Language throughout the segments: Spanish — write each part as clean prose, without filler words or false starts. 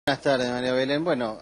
Buenas tardes, María Belén. Bueno,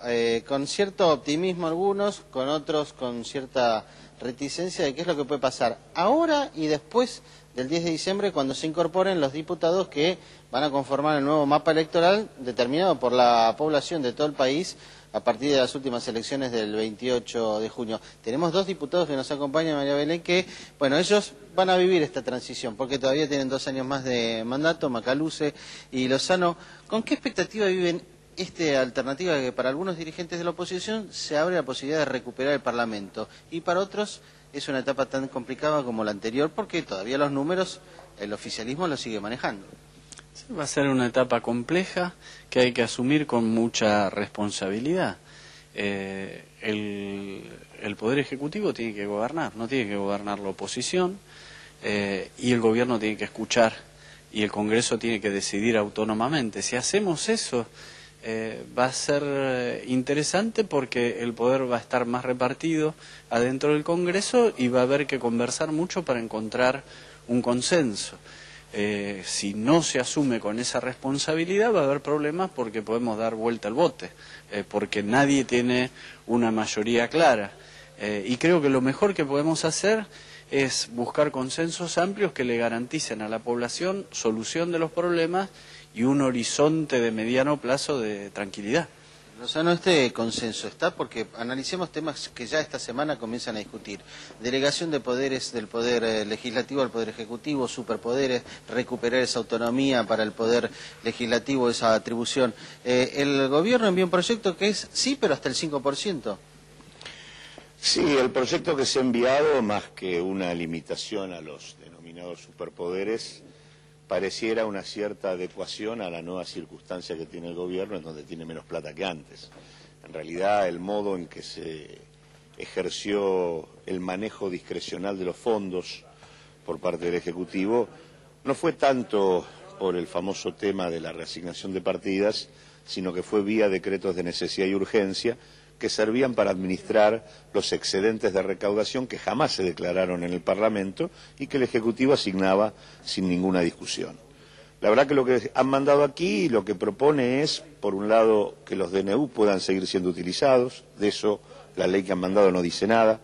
con cierto optimismo algunos, con otros con cierta reticencia de qué es lo que puede pasar ahora y después del 10 de diciembre, cuando se incorporen los diputados que van a conformar el nuevo mapa electoral determinado por la población de todo el país a partir de las últimas elecciones del 28 de junio. Tenemos dos diputados que nos acompañan, María Belén, que, bueno, ellos van a vivir esta transición, porque todavía tienen 2 años más de mandato, Macaluce y Lozano. ¿Con qué expectativa viven esta alternativa que para algunos dirigentes de la oposición se abre la posibilidad de recuperar el Parlamento y para otros es una etapa tan complicada como la anterior porque todavía los números el oficialismo los sigue manejando? Sí, va a ser una etapa compleja que hay que asumir con mucha responsabilidad. El Poder Ejecutivo tiene que gobernar, no tiene que gobernar la oposición, y el gobierno tiene que escuchar y el Congreso tiene que decidir autónomamente. Si hacemos eso, va a ser interesante porque el poder va a estar más repartido adentro del Congreso y va a haber que conversar mucho para encontrar un consenso. Si no se asume con esa responsabilidad va a haber problemas porque podemos dar vuelta al bote, porque nadie tiene una mayoría clara. Y creo que lo mejor que podemos hacer es buscar consensos amplios que le garanticen a la población solución de los problemas y un horizonte de mediano plazo de tranquilidad. Lozano, este consenso está porque analicemos temas que ya esta semana comienzan a discutir. Delegación de poderes del Poder Legislativo al Poder Ejecutivo, superpoderes, recuperar esa autonomía para el Poder Legislativo, esa atribución. El gobierno envió un proyecto que es sí, pero hasta el 5%. Sí, el proyecto que se ha enviado, más que una limitación a los denominados superpoderes, pareciera una cierta adecuación a la nueva circunstancia que tiene el gobierno, en donde tiene menos plata que antes. En realidad, el modo en que se ejerció el manejo discrecional de los fondos por parte del Ejecutivo no fue tanto por el famoso tema de la reasignación de partidas, sino que fue vía decretos de necesidad y urgencia, que servían para administrar los excedentes de recaudación que jamás se declararon en el Parlamento y que el Ejecutivo asignaba sin ninguna discusión. La verdad que lo que han mandado aquí lo que propone es, por un lado, que los DNU puedan seguir siendo utilizados, de eso la ley que han mandado no dice nada.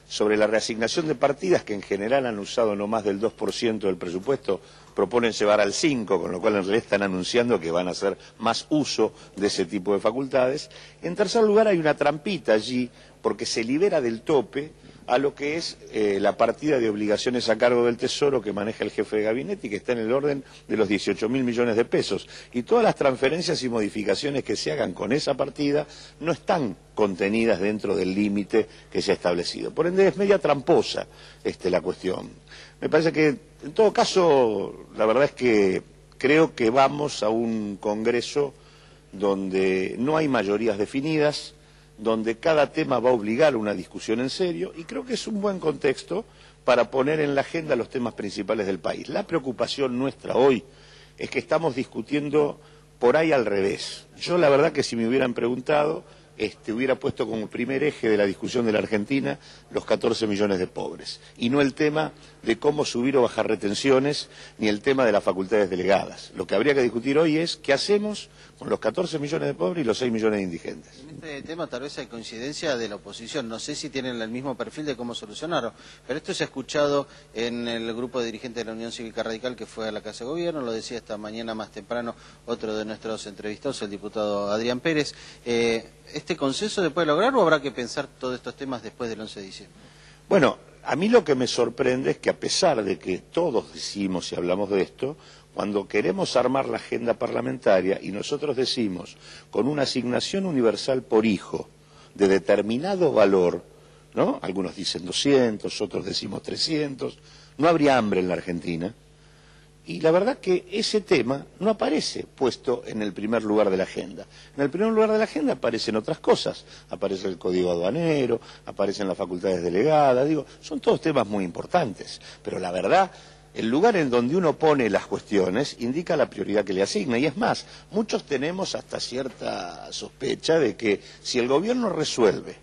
Sobre la reasignación de partidas, que en general han usado no más del 2% del presupuesto, proponen llevar al 5%, con lo cual en realidad están anunciando que van a hacer más uso de ese tipo de facultades. En tercer lugar, hay una trampita allí, porque se libera del tope a lo que es la partida de obligaciones a cargo del Tesoro que maneja el jefe de gabinete y que está en el orden de los 18.000 millones de pesos. Y todas las transferencias y modificaciones que se hagan con esa partida no están contenidas dentro del límite que se ha establecido. Por ende, es media tramposa la cuestión. Me parece que, en todo caso, la verdad es que creo que vamos a un Congreso donde no hay mayorías definidas, donde cada tema va a obligar a una discusión en serio, y creo que es un buen contexto para poner en la agenda los temas principales del país. La preocupación nuestra hoy es que estamos discutiendo por ahí al revés. Yo la verdad que si me hubieran preguntado, hubiera puesto como primer eje de la discusión de la Argentina los 14 millones de pobres, y no el tema de cómo subir o bajar retenciones, ni el tema de las facultades delegadas. Lo que habría que discutir hoy es qué hacemos con los 14 millones de pobres y los 6 millones de indigentes. En este tema tal vez hay coincidencia de la oposición, no sé si tienen el mismo perfil de cómo solucionarlo, pero esto se ha escuchado en el grupo de dirigentes de la Unión Cívica Radical que fue a la Casa de Gobierno, lo decía esta mañana más temprano otro de nuestros entrevistados, el diputado Adrián Pérez. ¿Este consenso se puede lograr o habrá que pensar todos estos temas después del 11 de diciembre? Bueno, a mí lo que me sorprende es que a pesar de que todos decimos y hablamos de esto, cuando queremos armar la agenda parlamentaria y nosotros decimos con una asignación universal por hijo de determinado valor, ¿no? Algunos dicen 200, otros decimos 300, no habría hambre en la Argentina. Y la verdad que ese tema no aparece puesto en el primer lugar de la agenda. En el primer lugar de la agenda aparecen otras cosas. Aparece el Código Aduanero, aparecen las facultades delegadas, son todos temas muy importantes. Pero la verdad, el lugar en donde uno pone las cuestiones indica la prioridad que le asigna. Y es más, muchos tenemos hasta cierta sospecha de que si el gobierno resuelve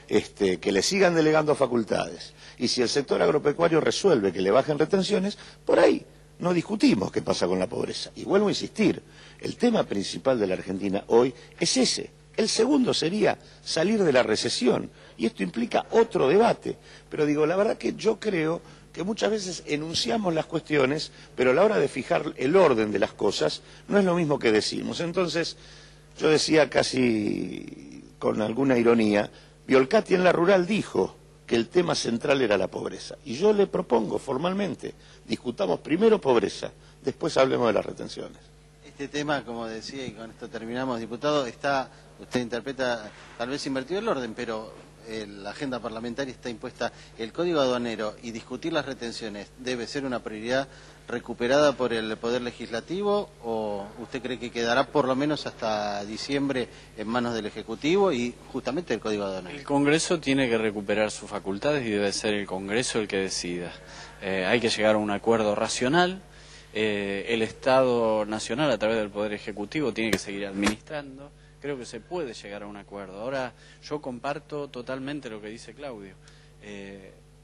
que le sigan delegando facultades y si el sector agropecuario resuelve que le bajen retenciones, por ahí no discutimos qué pasa con la pobreza. Y vuelvo a insistir, el tema principal de la Argentina hoy es ese. El segundo sería salir de la recesión, y esto implica otro debate. Pero digo, la verdad que yo creo que muchas veces enunciamos las cuestiones, pero a la hora de fijar el orden de las cosas no es lo mismo que decimos. Entonces, yo decía casi con alguna ironía, Violcati en La Rural dijo que el tema central era la pobreza. Y yo le propongo formalmente, discutamos primero pobreza, después hablemos de las retenciones. Este tema, como decía, y con esto terminamos, diputado, usted interpreta tal vez invertido el orden, pero la agenda parlamentaria está impuesta. El Código Aduanero y discutir las retenciones debe ser una prioridad recuperada por el Poder Legislativo, o usted cree que quedará por lo menos hasta diciembre en manos del Ejecutivo y justamente del Código Aduanero? El Congreso tiene que recuperar sus facultades y debe ser el Congreso el que decida. Hay que llegar a un acuerdo racional. El Estado Nacional, a través del Poder Ejecutivo, tiene que seguir administrando. Creo que se puede llegar a un acuerdo. Ahora, yo comparto totalmente lo que dice Claudio.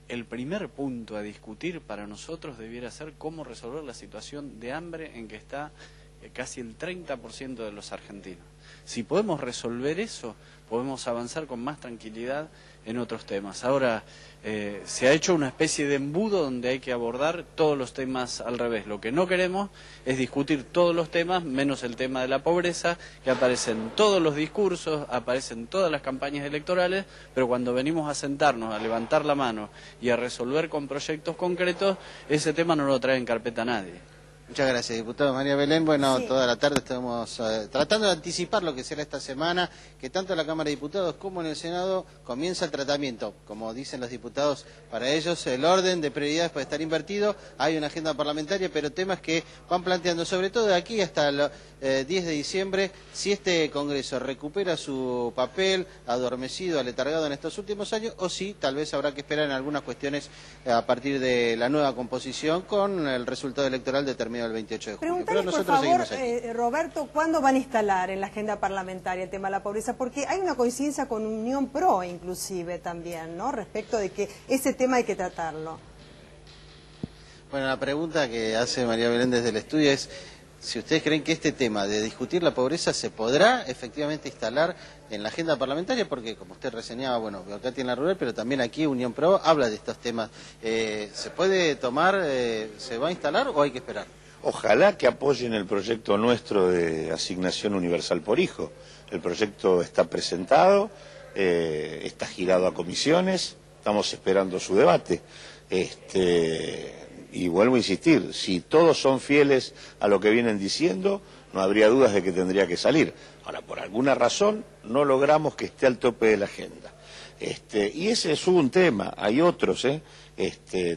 El primer punto a discutir para nosotros debiera ser cómo resolver la situación de hambre en que está casi el 30% de los argentinos. Si podemos resolver eso, podemos avanzar con más tranquilidad en otros temas. Ahora, se ha hecho una especie de embudo donde hay que abordar todos los temas al revés. Lo que no queremos es discutir todos los temas, menos el tema de la pobreza, que aparece en todos los discursos, aparece en todas las campañas electorales, pero cuando venimos a sentarnos, a levantar la mano y a resolver con proyectos concretos, ese tema no lo trae en carpeta a nadie. Muchas gracias, diputado. María Belén, bueno, sí. Toda la tarde estamos tratando de anticipar lo que será esta semana, que tanto en la Cámara de Diputados como en el Senado comienza el tratamiento. Como dicen los diputados, para ellos el orden de prioridades puede estar invertido, hay una agenda parlamentaria, pero temas que van planteando, sobre todo de aquí hasta el 10 de diciembre, si este Congreso recupera su papel adormecido, aletargado en estos últimos años, o si tal vez habrá que esperar en algunas cuestiones a partir de la nueva composición con el resultado electoral determinado el 28 de junio. Preguntarle, por favor, Roberto, ¿cuándo van a instalar en la agenda parlamentaria el tema de la pobreza? Porque hay una coincidencia con Unión Pro, inclusive, también, ¿no? Respecto de que ese tema hay que tratarlo. Bueno, la pregunta que hace María Belén desde el estudio es si ustedes creen que este tema de discutir la pobreza se podrá efectivamente instalar en la agenda parlamentaria, porque como usted reseñaba, bueno, acá tiene La Rural, pero también aquí Unión Pro habla de estos temas. ¿Se puede tomar, se va a instalar o hay que esperar? Ojalá que apoyen el proyecto nuestro de asignación universal por hijo. El proyecto está presentado, está girado a comisiones, estamos esperando su debate. Y vuelvo a insistir, si todos son fieles a lo que vienen diciendo, no habría dudas de que tendría que salir. Ahora, por alguna razón, no logramos que esté al tope de la agenda. Y ese es un tema, hay otros,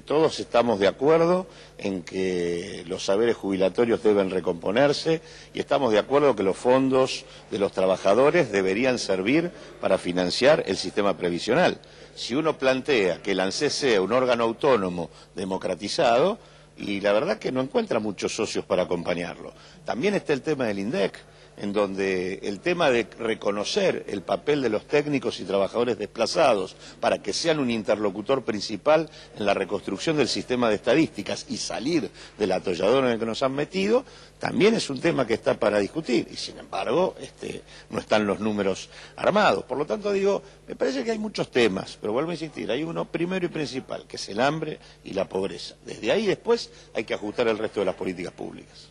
todos estamos de acuerdo en que los saberes jubilatorios deben recomponerse y estamos de acuerdo que los fondos de los trabajadores deberían servir para financiar el sistema previsional. Si uno plantea que el ANSES sea un órgano autónomo democratizado, y la verdad que no encuentra muchos socios para acompañarlo. También está el tema del INDEC, en donde el tema de reconocer el papel de los técnicos y trabajadores desplazados para que sean un interlocutor principal en la reconstrucción del sistema de estadísticas y salir del atollador en el que nos han metido, también es un tema que está para discutir y sin embargo no están los números armados. Por lo tanto digo, me parece que hay muchos temas, pero vuelvo a insistir, hay uno primero y principal, que es el hambre y la pobreza. Desde ahí después hay que ajustar el resto de las políticas públicas.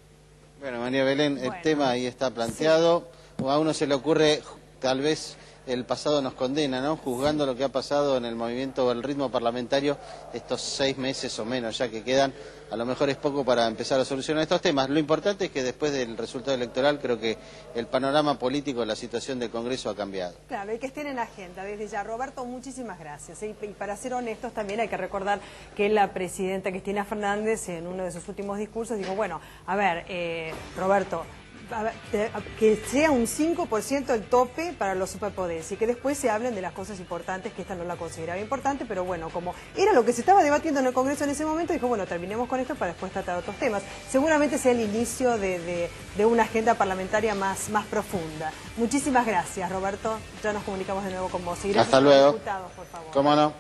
Bueno, María Belén, el tema ahí está planteado. Sí. A uno se le ocurre, tal vez el pasado nos condena, ¿no? Juzgando lo que ha pasado en el movimiento o el ritmo parlamentario estos 6 meses o menos ya que quedan, a lo mejor es poco para empezar a solucionar estos temas. Lo importante es que después del resultado electoral creo que el panorama político, la situación del Congreso ha cambiado. Claro, hay que estar en agenda desde ya. Roberto, muchísimas gracias. Y para ser honestos también hay que recordar que la presidenta Cristina Fernández en uno de sus últimos discursos dijo, bueno, a ver, Roberto, que sea un 5% el tope para los superpoderes y que después se hablen de las cosas importantes, que esta no la consideraba importante, pero bueno, como era lo que se estaba debatiendo en el Congreso en ese momento, dijo, bueno, terminemos con esto para después tratar otros temas. Seguramente sea el inicio de una agenda parlamentaria más profunda. Muchísimas gracias, Roberto. Ya nos comunicamos de nuevo con vos. Y gracias. Hasta luego. Diputados, por favor. ¿Cómo no?